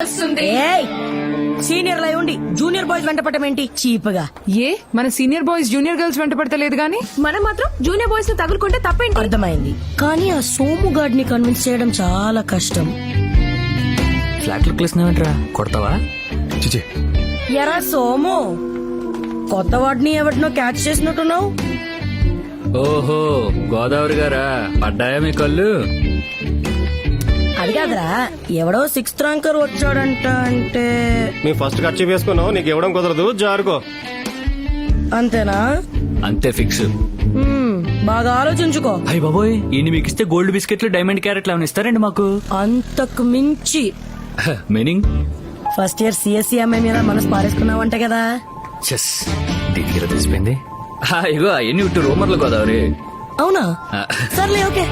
వస్తుంది. సీనియర్ లై ఉండి జూనియర్ బాయ్స్ వెంట పడటం ఏంటి చీప్ గా? ఏ మన సీనియర్ బాయ్స్ జూనియర్ గర్ల్స్ వెంట పడతలేదు గానీ మనం మాత్రం జూనియర్ బాయ్స్ ని తగులుకుంటే తప్పేంటి? అర్థమైంది, కానీ ఆ సోము గాడ్ ని కన్విన్స్ చేయడం చాలా కష్టం. ఫ్లాట్ లుక్ లేసినావేంట్రా, కొడతావా? చిచి ఎరా సోము, కొత్త వాడిని ఎవరినో క్యాచ్ చేసినట్టున్నావు. ఓహో గోదావరి గారా, పడ్డాయా మీ కళ్ళు? అది కాదురా, ఎవడో సిక్స్త్ ర్యాంకర్ వచ్చాడంట. అంటే నీ ఫస్ట్ ఖర్చు వేసుకున్నావు, నీకు ఇవ్వడం కుదరదు, జారుకో. అంతేనా? అంతే ఫిక్స్. బాగా ఆలోచించుకో. అయ్య బాబోయ్, ఇన్ని మీకు ఇస్తే గోల్డ్ బిస్కెట్లు డైమండ్ క్యారెట్లు ఏమైనా ఇస్తారండి మాకు? అంతకు మించి మీనింగ్? ఫస్ట్ ఇయర్ సిఎస్సి అమ్మాయి మీద మనసు పారేసుకున్నావంట కదా. చెస్ దగ్గర తెలిసిపోయింది. ఇగో ఎన్ని విట్టు రూమర్లు గోదావరి. అవునా? సర్లే, ఓకే.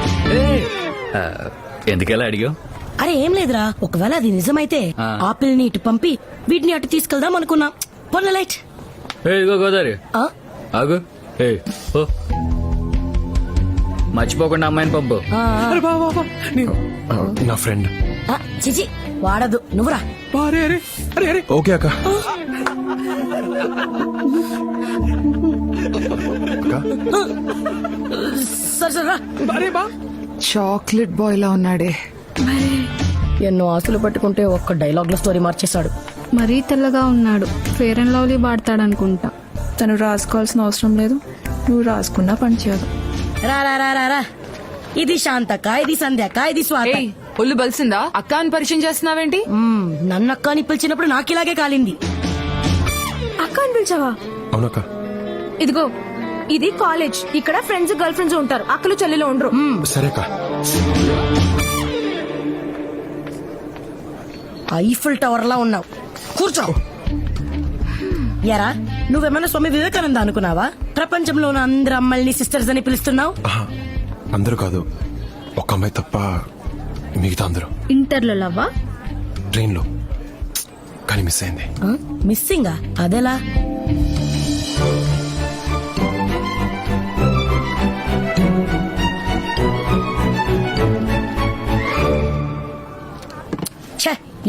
ఎందుకెలా అడిగావు? అరే ఏం లేదురా, ఒకవేళ అది నిజమైతే ఆపిల్ ని ఇటు పంపి వీటిని అటు తీసుకెళ్దాం అనుకున్నా. పొన్న లైట్. ఇగో గోదావరి ఆగు. ఓ మర్చిపోకుండా అమ్మాయిని పంపు. నా ఫ్రెండ్. చిచి వాడదు, నువ్వురా. ఓకే అక్క. సరే సరే. చాక్లెట్ బాయ్ లా ఉన్నాడే. ఎన్నో ఆశలు పట్టుకుంటే ఒక్క డైలాగ్ లో స్టోరీ మార్చేశాడు. మరీ తెల్లగా ఉన్నాడు, ఫేర్ అండ్ లవ్లీ వాడతాడనుకుంటా. తను రాసుకోవాల్సిన అవసరం లేదు, నువ్వు రాసుకున్నా పనిచేయదు. రా రా రా రా రా. ఇది శాంతక్క, ఇది సంధ్యక్క, ఇది స్వాత. ఒళ్ళు బలిసిందా? అక్క అని పరిచయం చేస్తున్నావేంటి? నన్ను అక్క అని పిలిచినప్పుడు నాకు ఇలాగే కాలింది. అక్క అని పిలిచావా? అవునక్క. ఇదిగో, ఇది కాలేజ్, ఇక్కడ ఫ్రెండ్స్ గర్ల్ ఫ్రెండ్స్ ఉంటారు, అక్కలు చెల్లెలు ఉండరు. సరే అక్క. ఐఫిల్ టవర్ లా ఉన్నావు, కూర్చో. ఎరా, నువ్వేమన్నా స్వామి వివేకానంద అనుకున్నావా? ప్రపంచంలో ఉన్న అందరు అమ్మాయిని సిస్టర్స్ అని పిలుస్తున్నావు. అందరూ కాదు, ఒక అమ్మాయి తప్ప మిగతా అందరూ. ఇంటర్లో లవ్వా? ట్రైన్ లో, కానీ మిస్ అయింది. మిస్సింగా? అదెలా?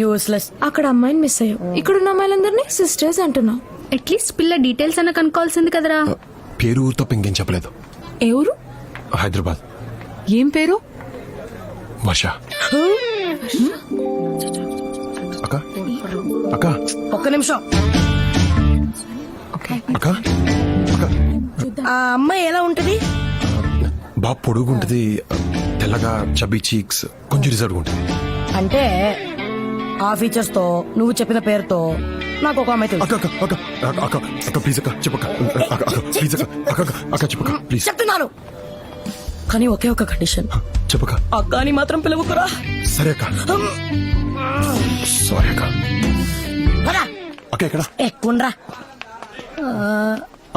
యూస్లెస్. అక్కడ అమ్మాయిని మిస్ అయ్యావు, ఇక్కడున్న అమ్మాయిలందరినీ సిస్టర్స్ అంటున్నావు. అట్లీస్ట్ పిల్ల డీటెయిల్స్ అన్న కనుక్కోవాల్సింది కదరా. పేరు ఊరు తప్ప ఇంకేం చెప్పలేదు. ఏ ఊరు? హైదరాబాద్. ఏం పేరు? వర్ష. అక్క అక్క ఒక్క నిమిషం. అక్క అక్క. ఆ అమ్మాయి ఎలా ఉంటది? బాగా పొడుగుంటది, తెల్లగా, చబ్బీ చీక్స్, కొంచెం రిజర్వ్ ఉంటుంది. అంటే ఆ ఫీచర్స్ తో నువ్వు చెప్పిన పేరుతో నాకు ఒక అమ్మాయి తెలుసు. అక్క అక్క అక్క అక్క అక్క ప్లీజ్ అక్క చెప్పక్క. అక్క అక్క ప్లీజ్ అక్క అక్క అక్క చెప్పక్క ప్లీజ్. చెప్తున్నాను, కానీ ఒకే ఒక కండిషన్. చెప్పక్క. అక్క అని మాత్రం పిలవకురా. సరే అక్క. సారీ అక్క. అక్క ఎక్కడ? ఎక్కుండ్రా.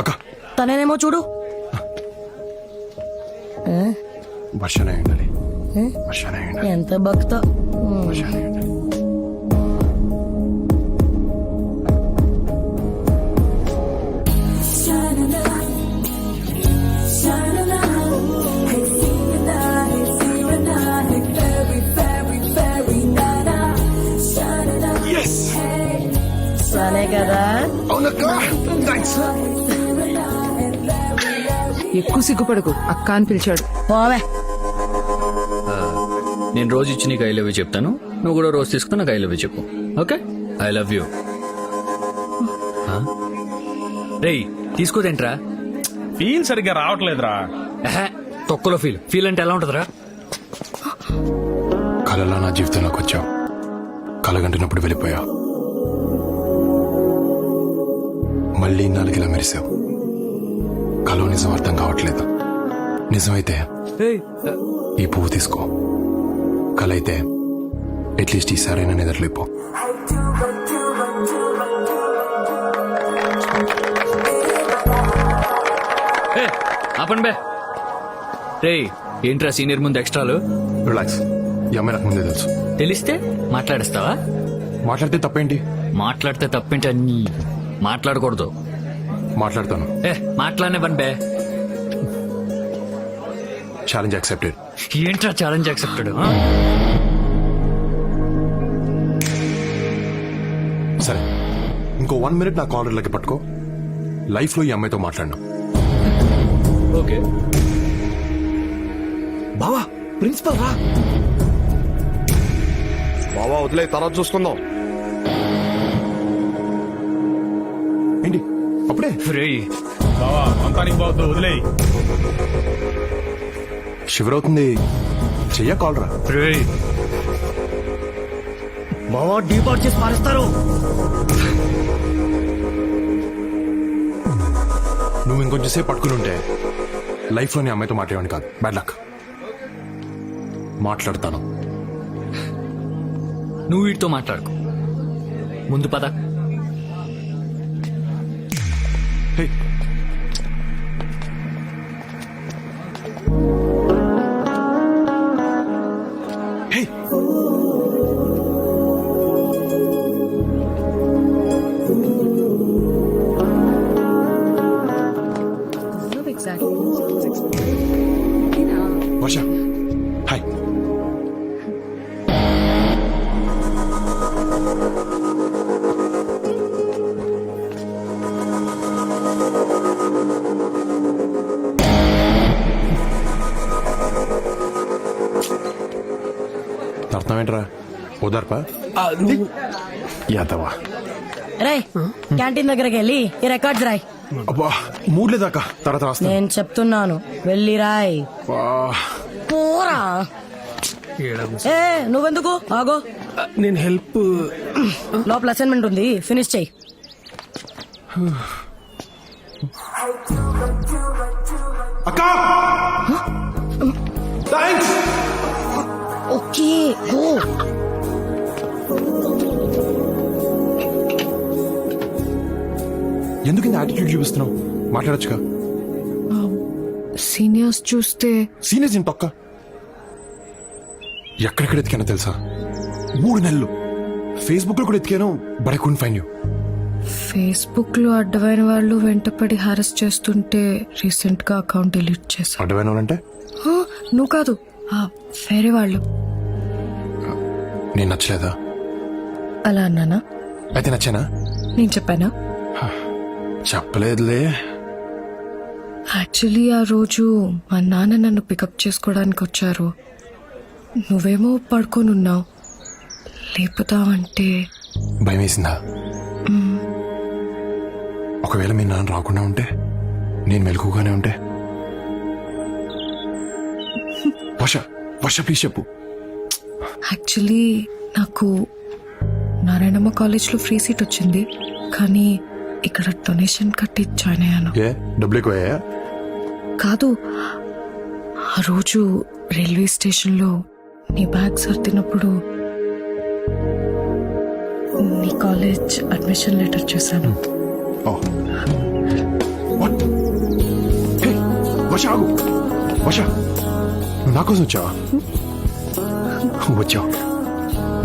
అక్క తనేనేమో చూడు. వర్షనే ఉండాలి. వర్షనే ఉండాలి. ఎంత భక్త. వర్షనే ఉండాలి. సరే కదా. ఎక్కువ సిగ్గుపడకు, అక్క అని పిలిచాడు. పోవే. నేను రోజు ఇచ్చి నీకు ఐ లవ్ యూ చెప్తాను, నువ్వు కూడా రోజు తీసుకుని నాకు ఐ లవ్ యూ చెప్పు. ఓకే? I love you. రేయ్ తీసుకోదేంట్రా? ఫీల్ సరిగ్గా రావట్లేదురా. తొక్కలో ఫీల్ అంటే ఎలా ఉంటుందిరా? కళలో నా జీవితంలోకి వచ్చావు, కలగంటున్నప్పుడు వెళ్ళిపోయావు, మళ్ళీ నాలుగిలా మెరిసావు. కలో నిజం అర్థం కావట్లేదు. నిజమైతే ఈ పువ్వు తీసుకో, కల అయితే అట్లీస్ట్ ఈసారైనా నిద్రలేపో. ఆపండి బే. రేయ్ ఏంట్రా సీనియర్ ముందు ఎక్స్ట్రాలు? రిలాక్స్, ఈ అమ్మాయి నాకు ముందే తెలుసు. తెలిస్తే మాట్లాడేస్తావా? మాట్లాడితే తప్పేంటి? మాట్లాడితే తప్పేంటి? అన్ని మాట్లాడకూడదు. మాట్లాడతాను. మాట్లాడనే పని బే. Challenge accepted. ఏంట్రా ఛాలెంజ్ యాక్సెప్టెడ్? సరే ఇంకో 1 minute నా కాలర్ లెక్క పట్టుకో. లైఫ్ లో ఈ అమ్మాయితో మాట్లాడినా. ఓకే. బావా ప్రిన్సిపల్ రా. బావా వదిలే, తర్వాత చూసుకుందాం. ఏంటి అప్పుడే? బావా అంతానికి పోవద్దు, వదిలేయి. షివర్ అవుతుంది. చెయ్య కాల్ రా. బావా డీపాట్ చేసి మారేస్తారు. నువ్వు ఇంకొంచెం సేపు పట్టుకుని ఉంటే లైఫ్ లో నీ అమ్మాయితో మాట్లాడేవాడిని కాదు. Bad luck. మాట్లాడతాను. నువ్వు వీటితో మాట్లాడుకో, ముందు పద. హే, హే, వర్ష హాయ్. అర్థమేంట్రా? ఓదార్పా యాదవా. రే క్యాంటీన్ దగ్గరికి వెళ్ళి ఈ రికార్డ్స్ రాయ్. అబ్బా మూడ్ లేదాకా, తర్వాత రాస్తా. నేను చెప్తున్నాను వెళ్ళి రాయ్. పోరా. ఏ నువ్వెందుకు ఆగో, నేను హెల్ప్. లోపల అసైన్మెంట్ ఉంది, ఫినిష్ చెయ్యి. అక్క థాంక్స్. Okay go. ఎందుకు ఇంత యాటిట్యూడ్ చూపిస్తున్నావు? మాట్లాడొచ్చుగా. సీనియర్స్ చూస్తే సీనియర్స్ ఇంత తొక్క. ఎక్కడెక్కడ ఎతికానో తెలుసా? 3 నెలలు ఫేస్బుక్ లో కూడా ఎతికాను, but I couldn't find you. Facebook లో అడ్డమైన వాళ్ళు వెంటపడి హారెస్ట్ చేస్తుంటే రీసెంట్ గా అకౌంట్ డిలీట్ చేశాను. అడ్డమైన వాళ్ళంటే నువ్వు కాదు, వేరే వాళ్ళు. నేను నచ్చలేదా? అలా అన్నానా? అయితే నచ్చానా? నేను చెప్పానా? చెప్పలేదులే. యాక్చువల్లీ ఆ రోజు మా నాన్న నన్ను పికప్ చేసుకోవడానికి వచ్చారు. నువ్వేమో పడుకోనున్నావు. లేపుతావంటే భయం వేసిందా? ఒకవేళ మీ నాన్న రాకుండా ఉంటే, నేను మెలకుగానే ఉంటే? వర్ష వర్ష ప్లీజ్ చెప్పు. యాక్చువల్లీ నాకు నారాయణమ్మ కాలేజ్లో ఫ్రీ సీట్ వచ్చింది, కానీ ఇక్కడ డొనేషన్ కట్టి జాయిన్ అయ్యాను. ఏ డబ్బులు ఎక్కువయ్యా? కాదు, ఆ రోజు రైల్వే స్టేషన్లో నీ బ్యాగ్ సర్దినప్పుడు నీ కాలేజ్ అడ్మిషన్ లెటర్ చూశాను. ఓ వాట్? హే వర్ష ఆగు. వర్ష నువ్వు నా కోసం వచ్చావా? వచ్చావు.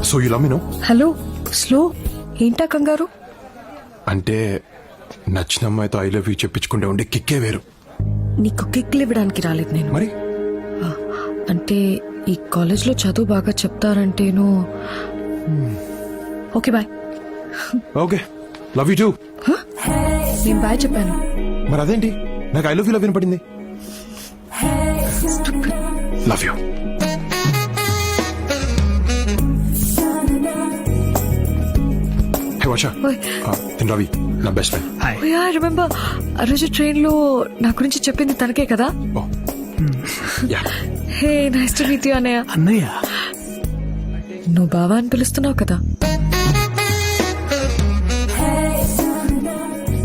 So you love me no? Hello, slow ఏంటా కంగారు? అంటే నచ్చిన అమ్మాయితో ఐ లవ్ యూ చెప్పించుకుంటే ఉండే కిక్కే వేరు. నీకు కిక్లు ఇవ్వడానికి రాలేదు నేను. మరి అంటే ఈ కాలేజ్లో చదువు బాగా చెప్తారంటేను. Okay bye. Okay love you too. నేను బాయ్ చెప్పాను. మరి అదేంటి నాకు ఐ లవ్ యూ లవ్ వినపడింది? Love you. హే వర్ష, ఓయ్. నేను రవి, నా బెస్ట్ ఫ్రెండ్. రిమెంబర్ ఆ రోజు ట్రైన్ లో నా గురించి చెప్పింది తనకే కదా? Oh yeah. Hey nice to meet you అన్నయ్య. అన్నయ్య నువ్వు బావా అని పిలుస్తున్నావు కదా?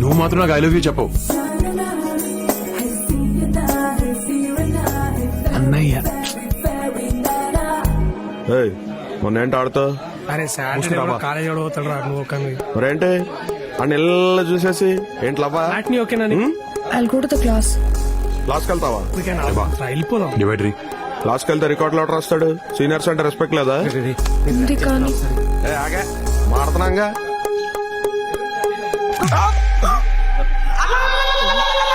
నువ్వు మాత్రం నాకు ఐ లవ్ యూ చెప్పవు. అన్నయ్య. మొన్న ఏంటి ఆడుతావు? అరే సాటర్డే కాలేజ్ పోతాడు రా నువ్వు కానీ. మరేంటి అని ఇళ్ళ చూసేసి ఏంటి లవ్వా? అట్నీ ఓకేనా? I'll go to the class. క్లాస్కి వెళ్తావా? వెళ్ళిపోదాం. డివైడరీ క్లాస్కి వెళ్తే రికార్డ్ లెటర్ రాస్తాడు. సీనియర్స్ అంటే రెస్పెక్ట్ లేదా? ఉంది కానీ ఆగా మాడుతున్నాగా.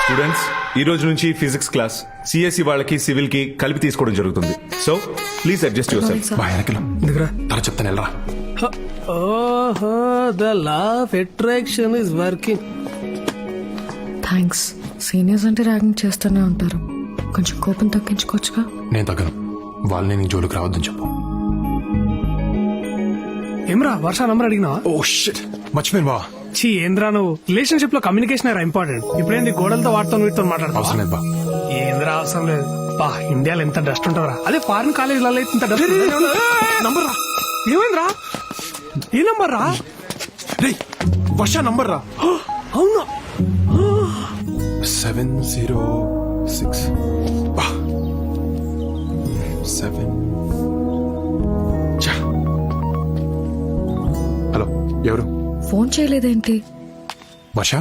స్టూడెంట్స్, ఈ రోజు నుంచి ఫిజిక్స్ క్లాస్ సిఎస్సి వాళ్ళకి సివిల్ కి కలిపి తీసుకోవడం జరుగుతుంది. So please adjust your self. బాగా వెనకలు ఎందుకురా? తర చెప్తాను వెళ్ళరా. ఓహో the law of attraction is working. Thanks. Seniors అంటే ర్యాగింగ్ చేస్తూనే ఉంటారు. కొంచెం కోపం తగ్గించుకోవచ్చుగా. నేను తగ్గను. వాళ్ళని నీ జోలికి రావద్దని చెప్పు. ఏమ్రా వర్ష నంబర్ అడిగినావా? ఓ షిట్, మర్చిపోయాను బా. చీ ఏంద్రా నువ్వు, రిలేషన్షిప్ లో కమ్యూనికేషన్ era ఇంపార్టెంట్. ఇప్పుడేంది గోడలతో వాడుతో వీటితో మాట్లాడతావా? అవసరం లేదు బా. ఏంద్రా అవసరం లేదు బా. ఇండియాలో ఎంత డస్ట్ ఉంటుందిరా, అదే ఫారిన్ కాలేజీలలో అయితే ఇంత డస్ట్. నంబర్ రా. ఏమైందిరా? ఏ నంబర్ రా? రే వర్ష నంబర్ రా. అవునా? 706 బా 7. హలో, ఎవరు? ఫోన్ చేయలేదేంటి? వర్ష